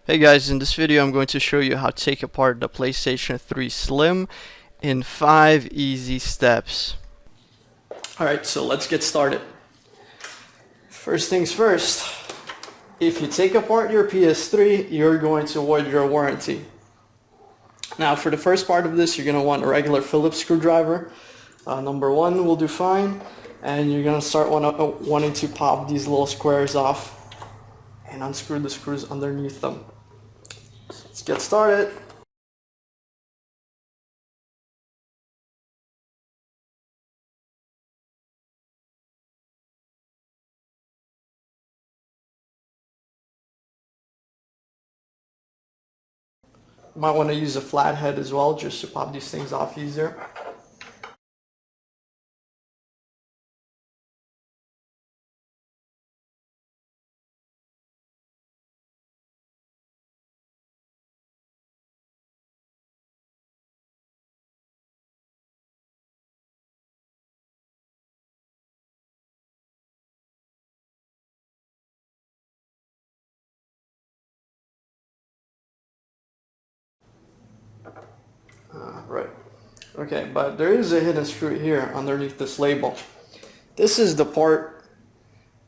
Hey guys, in this video I'm going to show you how to take apart the PlayStation 3 Slim in 5 easy steps. Alright, so let's get started. First things first, if you take apart your PS3, you're going to void your warranty. Now for the first part of this, you're going to want a regular Phillips screwdriver. Number 1 will do fine, and you're going to start wanting to pop these little squares off and unscrew the screws underneath them. So let's get started. You might want to use a flathead as well, just to pop these things off easier. Right. Okay, but there is a hidden screw here underneath this label. This is the part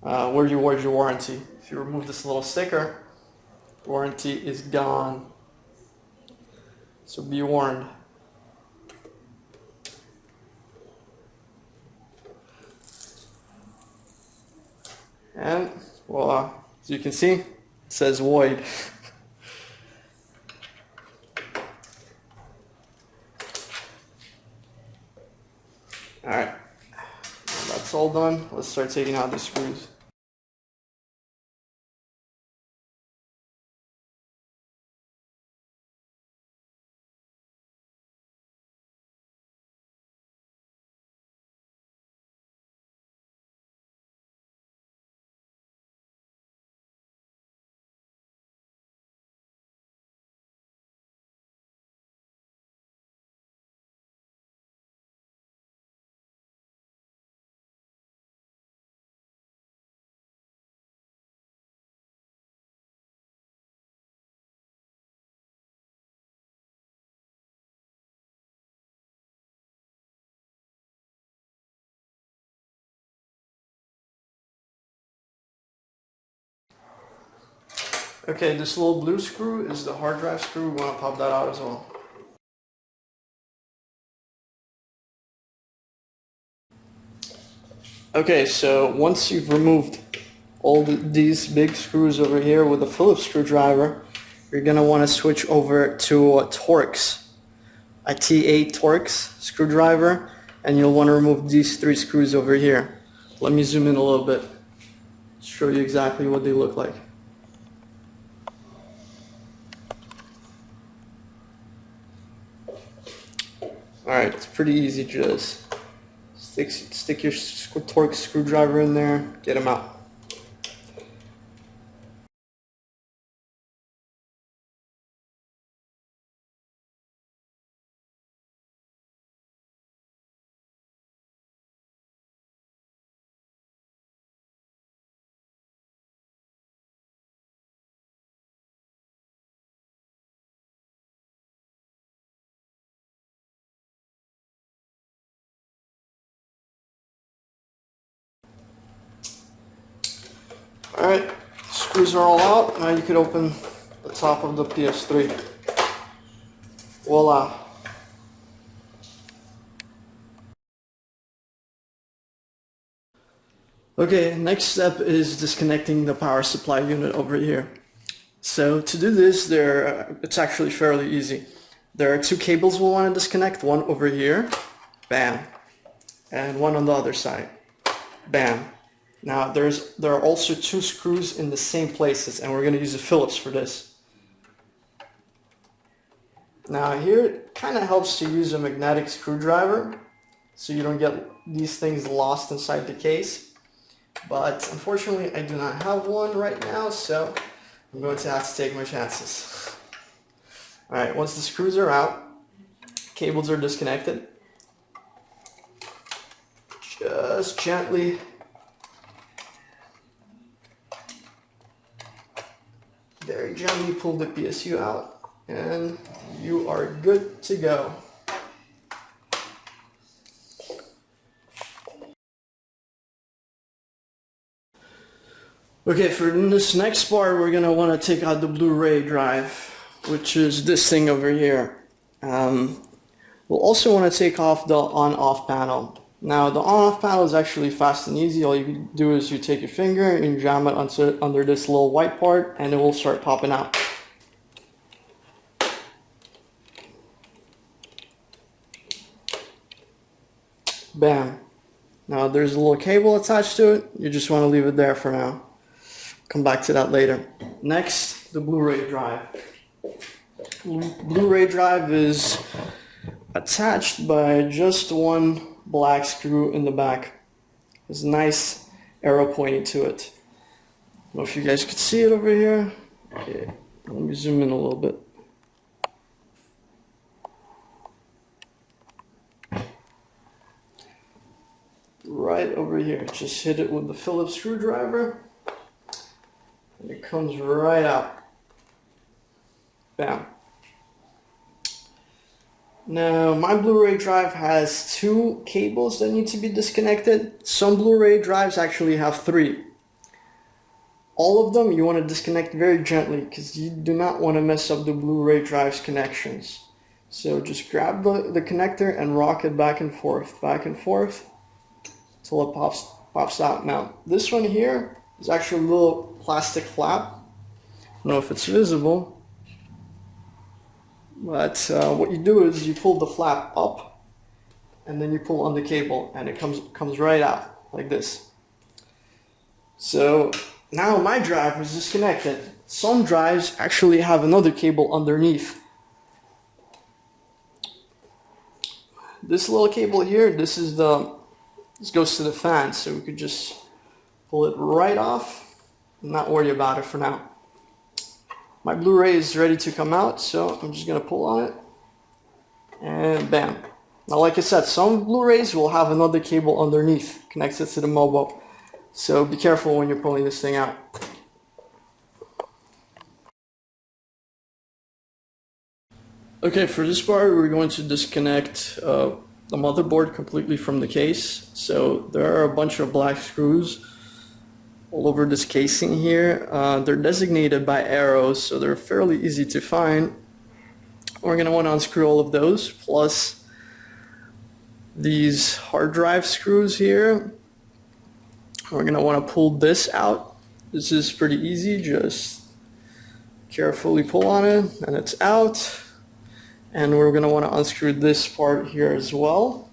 where you void your warranty. If you remove this little sticker, warranty is gone. So be warned. And voila, as you can see, it says void. Alright, that's all done. Let's start taking out the screws. Okay, this little blue screw is the hard drive screw. We want to pop that out as well. Okay, so once you've removed all these big screws over here with a Phillips screwdriver, you're going to want to switch over to a Torx, a T8 Torx screwdriver, and you'll want to remove these 3 screws over here. Let me zoom in a little bit, show you exactly what they look like. Alright, it's pretty easy. Just stick your Torx screwdriver in there, get them out. Alright, screws are all out. Now you can open the top of the PS3. Voila. Okay, next step is disconnecting the power supply unit over here. So to do this, it's actually fairly easy. There are 2 cables we'll want to disconnect, one over here, bam, and one on the other side, bam. Now there are also 2 screws in the same places, and we're going to use a Phillips for this. Now here it kind of helps to use a magnetic screwdriver so you don't get these things lost inside the case. But unfortunately I do not have one right now, so I'm going to have to take my chances. Alright, once the screws are out, cables are disconnected, just gently very gently pull the PSU out, and you are good to go. Okay, for this next part, we're gonna want to take out the Blueray drive, which is this thing over here. We'll also want to take off the on-off panel. Now, the on-off panel is actually fast and easy. All you do is you take your finger and you jam it under this little white part, and it will start popping out. Bam. Now, there's a little cable attached to it. You just want to leave it there for now. Come back to that later. Next, the Blueray drive. Blueray drive is attached by just one black screw in the back. There's a nice arrow pointing to it. I don't know if you guys could see it over here. Okay, let me zoom in a little bit. Right over here, just hit it with the Phillips screwdriver. And it comes right out. Bam. Now, my Blueray drive has 2 cables that need to be disconnected. Some Blueray drives actually have 3. All of them you want to disconnect very gently because you do not want to mess up the Blueray drive's connections. So just grab the connector and rock it back and forth until it pops out. Now, this one here is actually a little plastic flap. I don't know if it's visible. But what you do is you pull the flap up and then you pull on the cable and it comes right out like this. So now my drive is disconnected. Some drives actually have another cable underneath. This little cable here, this goes to the fan, so we could just pull it right off and not worry about it for now. My Blueray is ready to come out, so I'm just going to pull on it, and bam. Now, like I said, some Blu-rays will have another cable underneath connected to the mobile, so be careful when you're pulling this thing out. Okay, for this part, we're going to disconnect the motherboard completely from the case. So there are a bunch of black screws all over this casing here. They're designated by arrows, so they're fairly easy to find. We're going to want to unscrew all of those, plus these hard drive screws here. We're going to want to pull this out. This is pretty easy, just carefully pull on it and it's out. And we're going to want to unscrew this part here as well.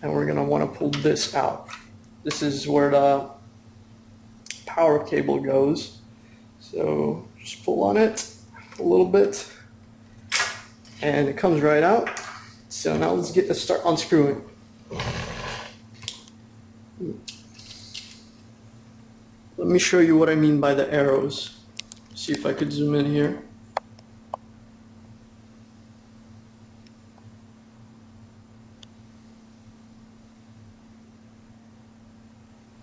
And we're going to want to pull this out. This is where the power cable goes. So just pull on it a little bit and it comes right out. So now let's start unscrewing. Let me show you what I mean by the arrows. See if I could zoom in here.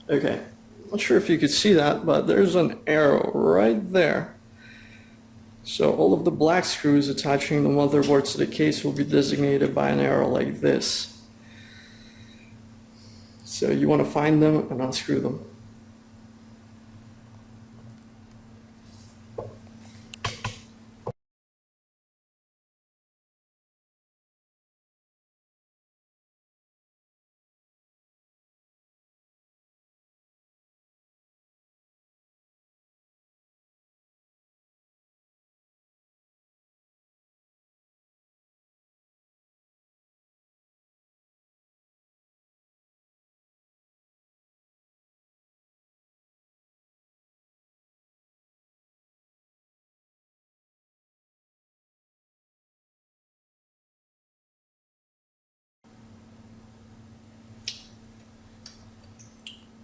Okay, not sure if you could see that, but there's an arrow right there. So all of the black screws attaching the motherboard to the case will be designated by an arrow like this. So you want to find them and unscrew them.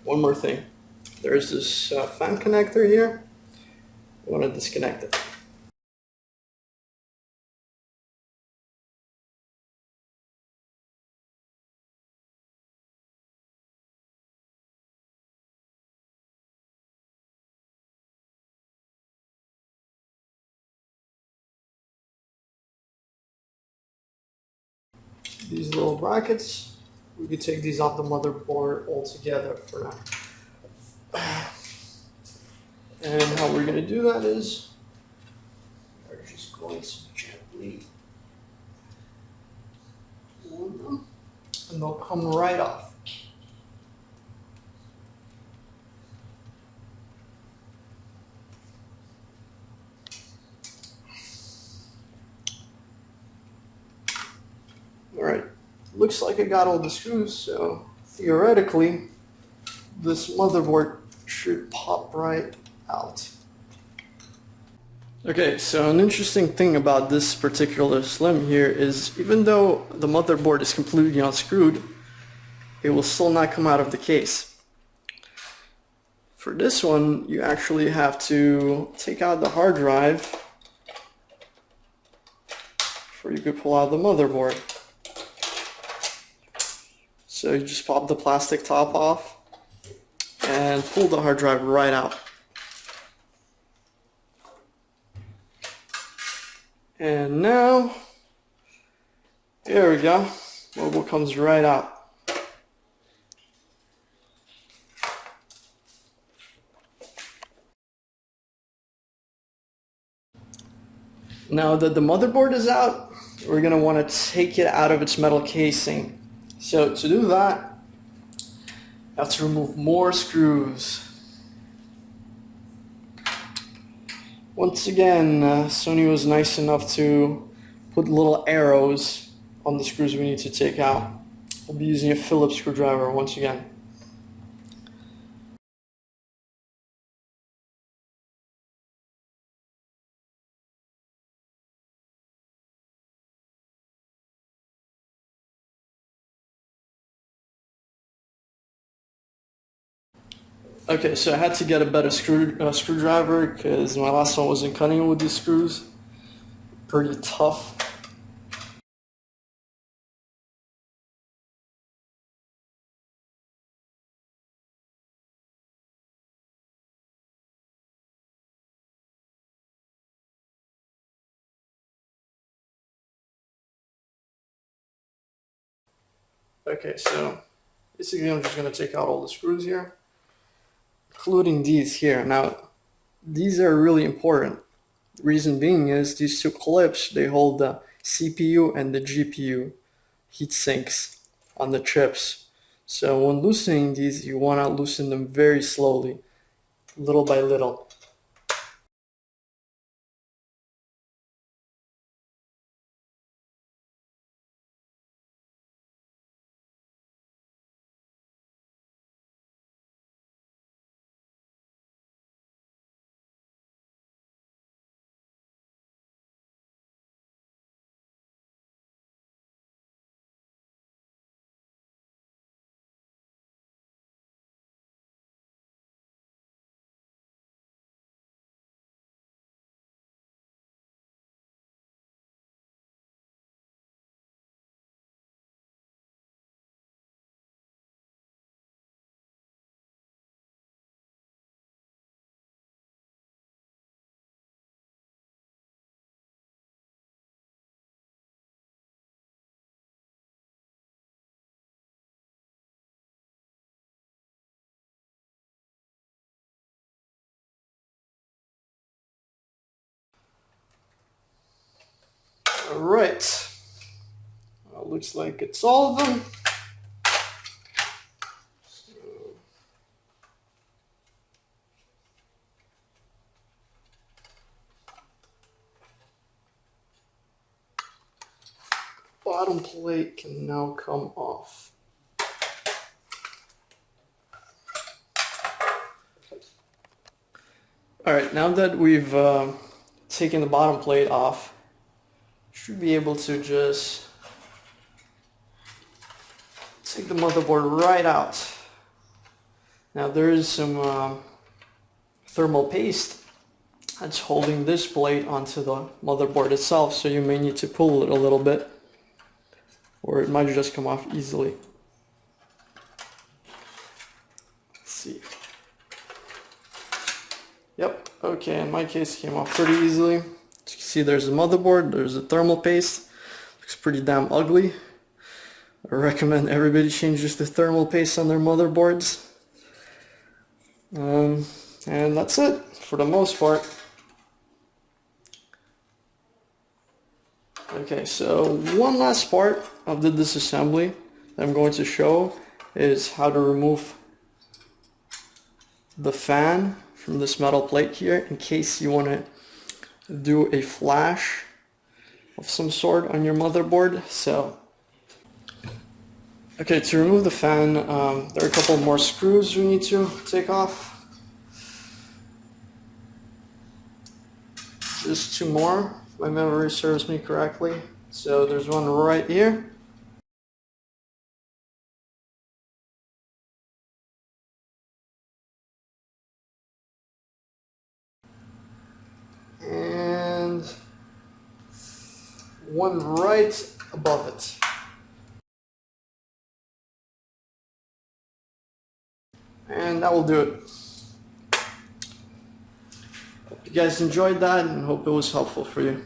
One more thing, there's this fan connector here. You want to disconnect it. these little brackets. We could take these off the motherboard altogether for now. And how we're going to do that is we're just going to gently pull them, and they'll come right off. Alright, looks like I got all the screws, so theoretically this motherboard should pop right out. Okay, so an interesting thing about this particular Slim here is even though the motherboard is completely unscrewed, it will still not come out of the case. For this one, you actually have to take out the hard drive before you could pull out the motherboard. So you just pop the plastic top off and pull the hard drive right out. And now, there we go, mobile comes right out. Now that the motherboard is out, we're going to want to take it out of its metal casing. So to do that, you have to remove more screws. Once again, Sony was nice enough to put little arrows on the screws we need to take out. I'll be using a Phillips screwdriver once again. Okay, so I had to get a better screwdriver because my last one wasn't cutting with these screws. Pretty tough. Okay, so basically I'm just going to take out all the screws here, including these here. Now, these are really important. The reason being is these two clips, they hold the CPU and the GPU heat sinks on the chips. So when loosening these, you want to loosen them very slowly, little by little. Alright, well, looks like it's all of them. So, bottom plate can now come off. Alright, now that we've taken the bottom plate off, should be able to just take the motherboard right out. Now there is some thermal paste that's holding this plate onto the motherboard itself, so you may need to pull it a little bit, or it might just come off easily. Let's see. Yep, okay, in my case it came off pretty easily. As you can see, there's a motherboard, there's a thermal paste. Looks pretty damn ugly. I recommend everybody changes the thermal paste on their motherboards. And that's it for the most part. Okay, so one last part of the disassembly that I'm going to show is how to remove the fan from this metal plate here in case you want to do a flash of some sort on your motherboard. So, okay, to remove the fan, there are a couple more screws we need to take off. Just two more, if my memory serves me correctly. So there's one right here. And one right above it. And that will do it. Hope you guys enjoyed that and hope it was helpful for you.